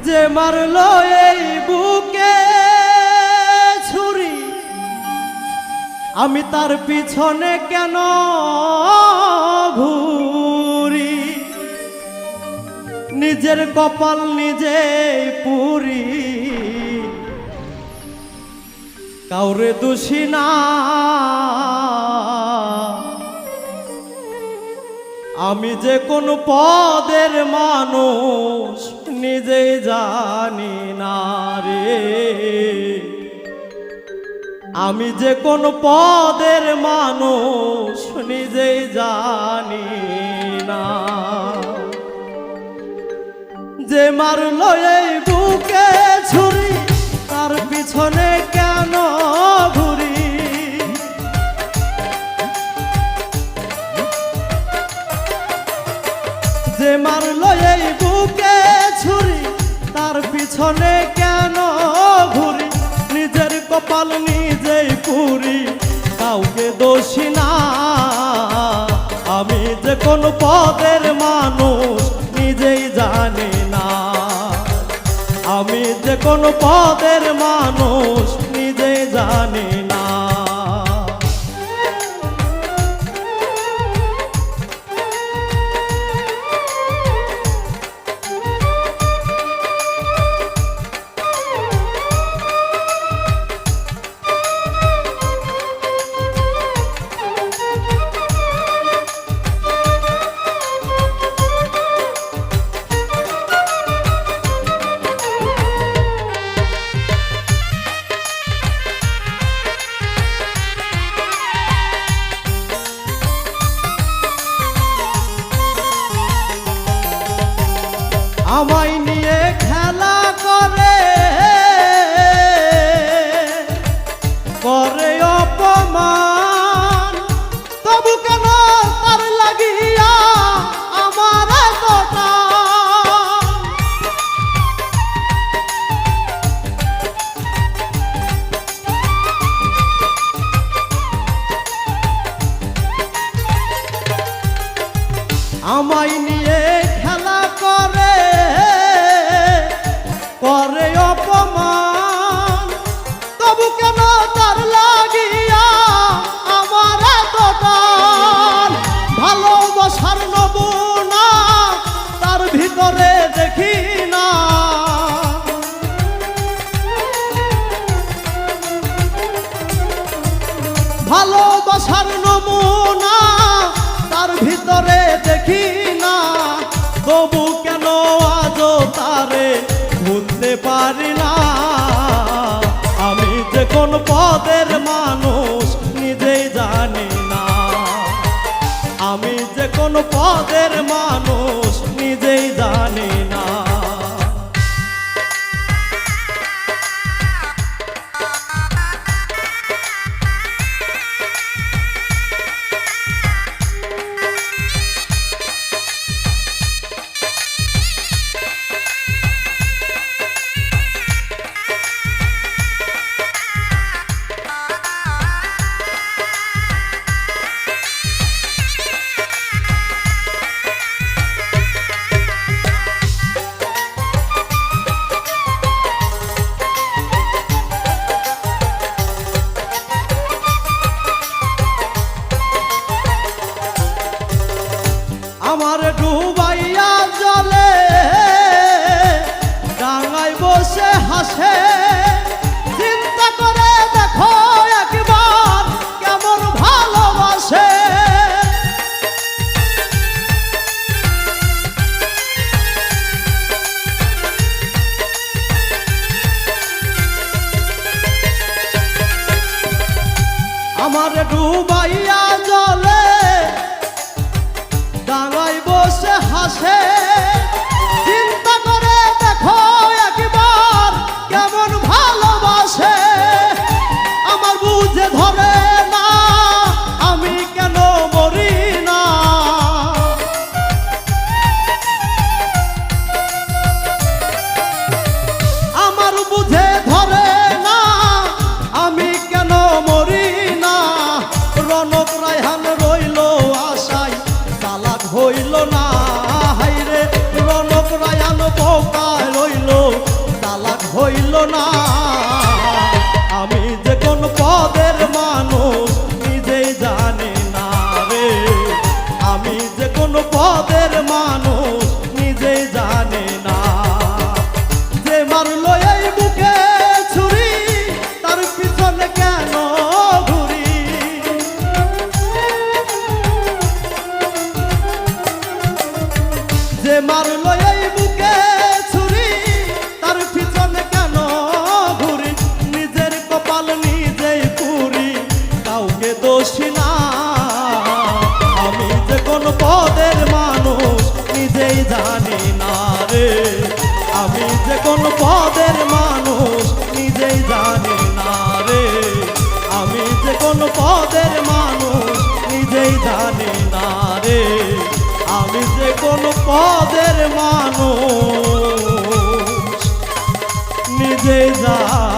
যে মারলো এই বুকে ছুরি, আমি তার পিছনে কেন ঘুরি? নিজের কপাল নিজে পুরি, কাউরে দোষী না। আমি যে কোন পদের মানুষ নিজেই জানি না রে, আমি যে কোন পদের মানুষ নিজেই জানি না। যে মারলো এই বুকে ছুরি, তার পিছনে কেন ঘুরি? যে মারলো এই বুকে ছুরি, তার পিছনে কেন ঘুরি? নিজের কপাল নিজেই পুরি, কাউকে দোষী না। আমি যে কোন পদের মানুষ নিজেই জানি না, আমি যে কোন পদের মানুষ নিজেই জানি না। আমায় নিয়ে খেলা করে, করে অপমান, তবু কেন তার লাগিয়া আমার এতটা? আমায় নিয়ে খেলা করে, করে অপমান, তবু কেন তার লাগিয়া আমার এতটা? ভালোবাসার নমুনা তার ভিতরে দেখি না, ভালোবাসার নমুনা তার ভিতরে দেখি না। তবু কেন আজও তারে ভুলতে পারি না? আমি যে কোন পদের মানুষ নিজেই জানি না, আমি যে কোন পদের মানুষ নিজেই জানি না। আমার ডুবাইয়া জলে ডাঙায় বসে হাসে, চিন্তা করে দেখো একবার কেমন ভালোবাসে। আমার ডুবাইয়া জলে ডাঙায় বসে হাসে, চিন্তা করে দেখো একবার কেমন ভালোবাসে। আমার বুঝে ধরে না আমি কেন মরি না, আমার বুঝে ধরে না আমি কেন মরি না। রনক রায়হান রইল আশায়, চালাক হইল না। হাইরে যে মারলো এই বুকে ছুরি তার পিছনে কেন ঘুরি নিজের কপাল নিজেই পুরি কাউকে দোষী না আমি যে কোন পদের মানুষ নিজেই জানি না রে আমি যে কোন পদের মানুষ নিজেই জানি না রে আমি যে কোন পদের মানুষ নিজেই জানি না রে আমি যে কোন পদের মানুষ নিজেই জানি